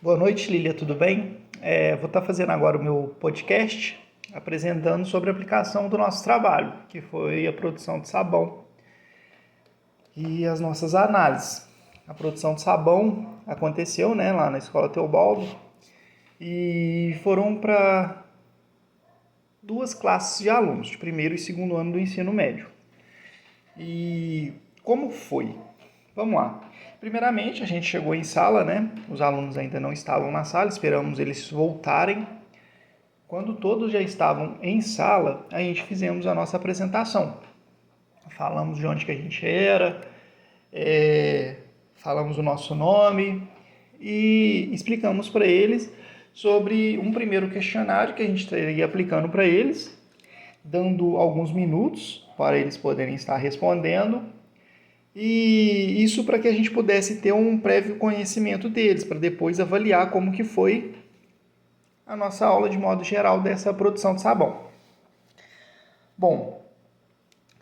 Boa noite, Lília, tudo bem? Vou estar fazendo agora o meu podcast apresentando sobre a aplicação do nosso trabalho, que foi a produção de sabão e as nossas análises. A produção de sabão aconteceu, lá na Escola Teobaldo e foram para duas classes de alunos, de primeiro e segundo ano do ensino médio. E como foi? Vamos lá. Primeiramente, a gente chegou em sala, Os alunos ainda não estavam na sala, esperamos eles voltarem. Quando todos já estavam em sala, a gente fizemos a nossa apresentação. Falamos de onde que a gente era, falamos o nosso nome e explicamos para eles sobre um primeiro questionário que a gente estaria aplicando para eles, dando alguns minutos para eles poderem estar respondendo. E isso para que a gente pudesse ter um prévio conhecimento deles, para depois avaliar como que foi a nossa aula de modo geral dessa produção de sabão. Bom,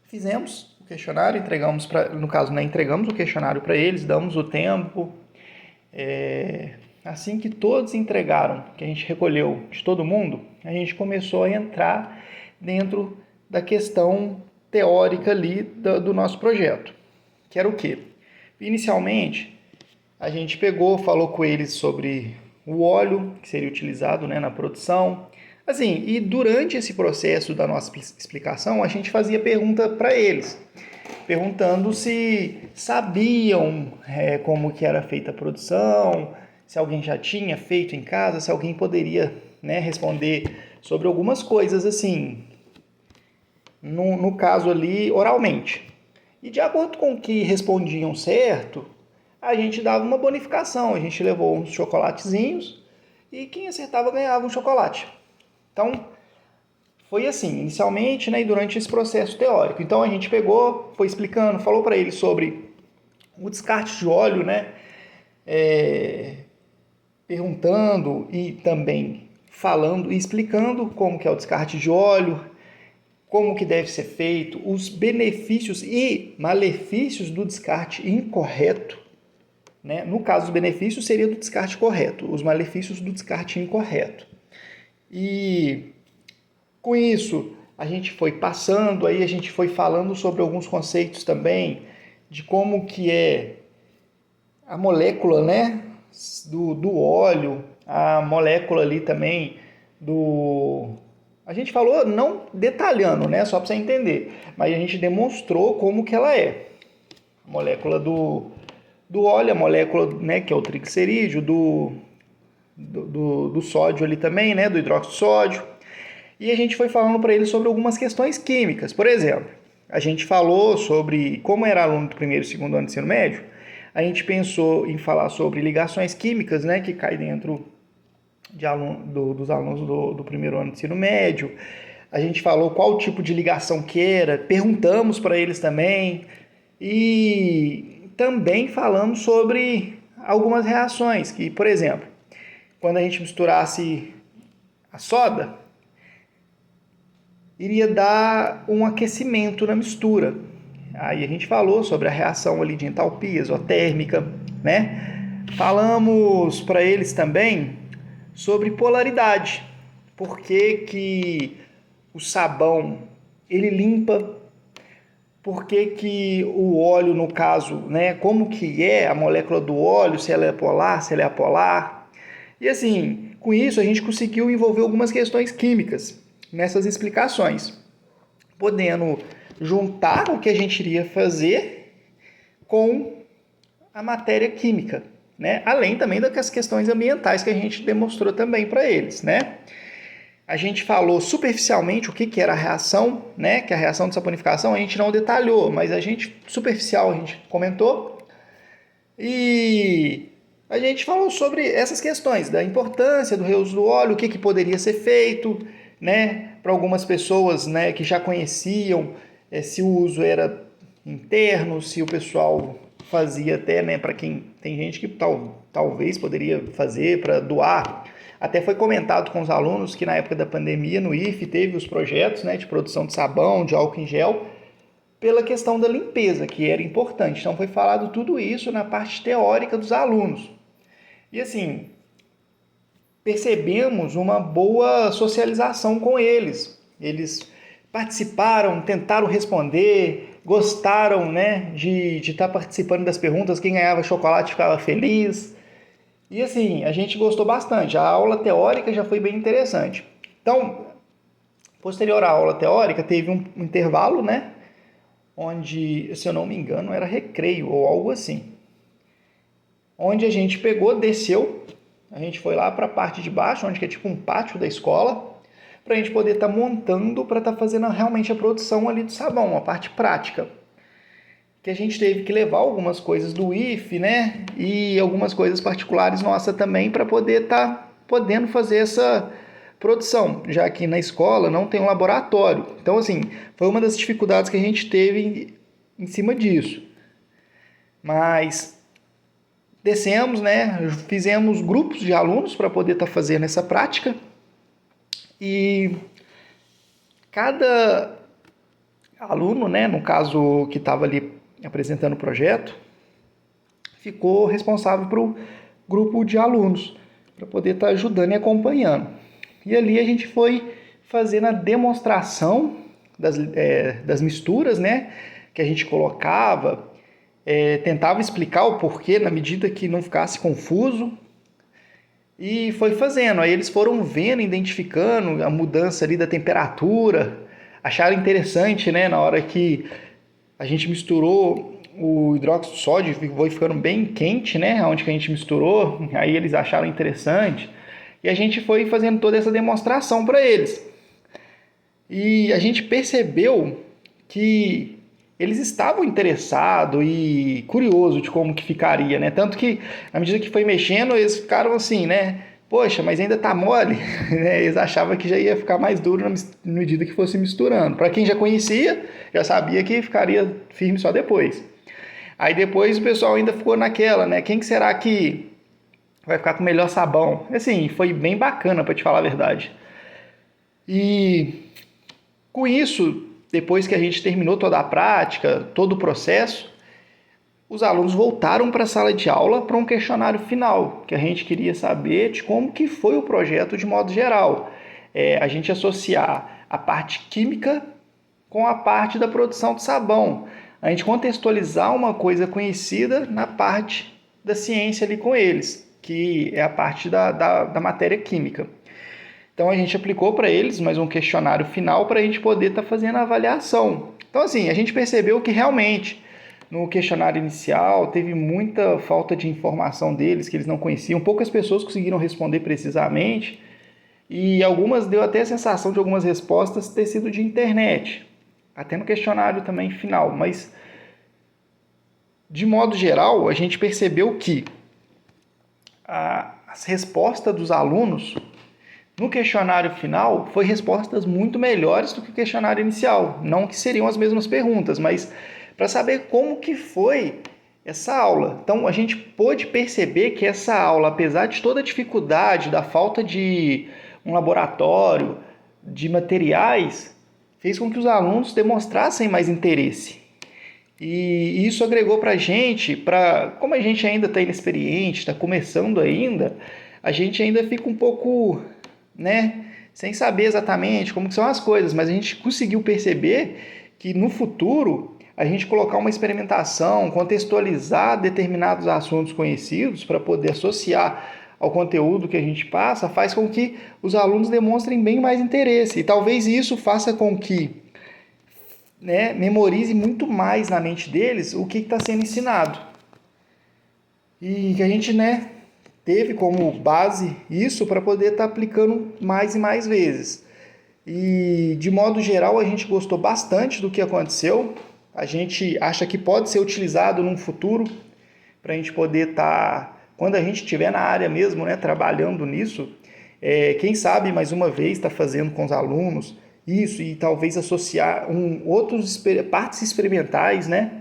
fizemos o questionário, entregamos, entregamos o questionário para eles, damos o tempo. Assim que todos entregaram, que a gente recolheu de todo mundo, a gente começou a entrar dentro da questão teórica ali do nosso projeto. Que era o quê? Inicialmente, a gente falou com eles sobre o óleo que seria utilizado na produção. Assim, e durante esse processo da nossa explicação, a gente fazia pergunta para eles, perguntando se sabiam como que era feita a produção, se alguém já tinha feito em casa, se alguém poderia responder sobre algumas coisas, assim, no caso ali, oralmente. E de acordo com o que respondiam certo, a gente dava uma bonificação. A gente levou uns chocolatezinhos e quem acertava ganhava um chocolate. Então, foi assim, inicialmente, e durante esse processo teórico. Então, a gente foi explicando, falou para eles sobre o descarte de óleo, perguntando e também falando e explicando como que é o descarte de óleo, como que deve ser feito, os benefícios e malefícios do descarte incorreto. No caso, os benefícios seria do descarte correto, os malefícios do descarte incorreto. E com isso, a gente foi passando, aí a gente foi falando sobre alguns conceitos também, de como que é a molécula do óleo, a molécula ali também do... A gente falou não detalhando, só para você entender, mas a gente demonstrou como que ela é. A molécula do óleo, a molécula que é o triglicerídeo, do sódio ali também, do hidróxido de sódio. E a gente foi falando para eles sobre algumas questões químicas. Por exemplo, a gente falou sobre, como era aluno do primeiro e segundo ano de ensino médio, a gente pensou em falar sobre ligações químicas, que cai dentro dos alunos do primeiro ano de ensino médio. A gente falou qual tipo de ligação que era, perguntamos para eles também. E também falamos sobre algumas reações, que, por exemplo, quando a gente misturasse a soda, iria dar um aquecimento na mistura. Aí a gente falou sobre a reação ali de entalpia isotérmica, Falamos para eles também sobre polaridade. Por que o sabão ele limpa? Por que o óleo, no caso, como que é a molécula do óleo, se ela é polar, se ela é apolar. E assim, com isso a gente conseguiu envolver algumas questões químicas nessas explicações, podendo juntar o que a gente iria fazer com a matéria química, além também das questões ambientais que a gente demonstrou também para eles, A gente falou superficialmente o que era a reação, que a reação de saponificação a gente não detalhou, mas a gente comentou. E a gente falou sobre essas questões, da importância do reuso do óleo, o que poderia ser feito, para algumas pessoas, que já conheciam, se o uso era interno, se o pessoal fazia até, para quem tem gente que talvez poderia fazer para doar. Até foi comentado com os alunos que na época da pandemia no IFE teve os projetos de produção de sabão, de álcool em gel, pela questão da limpeza, que era importante. Então foi falado tudo isso na parte teórica dos alunos. E assim, percebemos uma boa socialização com eles. Eles participaram, tentaram responder, gostaram, né, de estar participando das perguntas. Quem ganhava chocolate ficava feliz. E assim, a gente gostou bastante. A aula teórica já foi bem interessante. Então, posterior à aula teórica, teve um intervalo, né, onde, se eu não me engano, era recreio ou algo assim. Onde a gente pegou, desceu, a gente foi lá para a parte de baixo, onde que é tipo um pátio da escola, para a gente poder estar montando, para estar fazendo realmente a produção ali do sabão, a parte prática. Que a gente teve que levar algumas coisas do IF, né, e algumas coisas particulares nossas também, para poder estar podendo fazer essa produção, já que na escola não tem um laboratório. Então, assim, foi uma das dificuldades que a gente teve em cima disso. Mas descemos, né, fizemos grupos de alunos para poder estar fazendo essa prática. E cada aluno, né, no caso que estava ali apresentando o projeto, ficou responsável para o grupo de alunos, para poder estar ajudando e acompanhando. E ali a gente foi fazendo a demonstração das misturas, né, que a gente colocava, tentava explicar o porquê na medida que não ficasse confuso, e foi fazendo. Aí eles foram vendo, identificando a mudança ali da temperatura, acharam interessante, né, na hora que a gente misturou o hidróxido de sódio, foi ficando bem quente, né, onde que a gente misturou, aí eles acharam interessante. E a gente foi fazendo toda essa demonstração para eles. E a gente percebeu que eles estavam interessados e curiosos de como que ficaria, né? Tanto que, à medida que foi mexendo, eles ficaram assim, né? Poxa, mas ainda tá mole. Eles achavam que já ia ficar mais duro na medida que fosse misturando. Para quem já conhecia, já sabia que ficaria firme só depois. Aí depois o pessoal ainda ficou naquela, né? Quem que será que vai ficar com o melhor sabão? Assim, foi bem bacana, para te falar a verdade. E com isso, depois que a gente terminou toda a prática, todo o processo, os alunos voltaram para a sala de aula para um questionário final, que a gente queria saber de como que foi o projeto de modo geral. A gente associar a parte química com a parte da produção de sabão. A gente contextualizar uma coisa conhecida na parte da ciência ali com eles, que é a parte da matéria química. Então a gente aplicou para eles mais um questionário final para a gente poder estar fazendo a avaliação. Então assim, a gente percebeu que realmente no questionário inicial teve muita falta de informação deles, que eles não conheciam, poucas pessoas conseguiram responder precisamente e algumas deu até a sensação de algumas respostas ter sido de internet, até no questionário também final, mas de modo geral a gente percebeu que as respostas dos alunos no questionário final, foi respostas muito melhores do que o questionário inicial. Não que seriam as mesmas perguntas, mas para saber como que foi essa aula. Então, a gente pôde perceber que essa aula, apesar de toda a dificuldade, da falta de um laboratório, de materiais, fez com que os alunos demonstrassem mais interesse. E isso agregou para a gente, como a gente ainda está inexperiente, está começando ainda, a gente ainda fica um pouco, né, sem saber exatamente como que são as coisas, mas a gente conseguiu perceber que no futuro a gente colocar uma experimentação, contextualizar determinados assuntos conhecidos para poder associar ao conteúdo que a gente passa, faz com que os alunos demonstrem bem mais interesse. E talvez isso faça com que, né, memorize muito mais na mente deles o que está sendo ensinado. E que a gente, né, teve como base isso para poder estar aplicando mais e mais vezes. E, de modo geral, a gente gostou bastante do que aconteceu. A gente acha que pode ser utilizado num futuro para a gente poder estar, quando a gente estiver na área mesmo, né, trabalhando nisso, quem sabe mais uma vez estar fazendo com os alunos isso e talvez associar outros partes experimentais, né,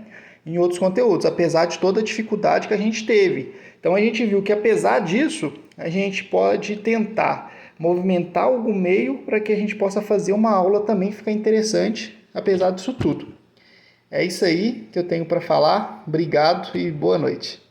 em outros conteúdos, apesar de toda a dificuldade que a gente teve. Então a gente viu que apesar disso, a gente pode tentar movimentar algum meio para que a gente possa fazer uma aula também ficar interessante, apesar disso tudo. É isso aí que eu tenho para falar. Obrigado e boa noite.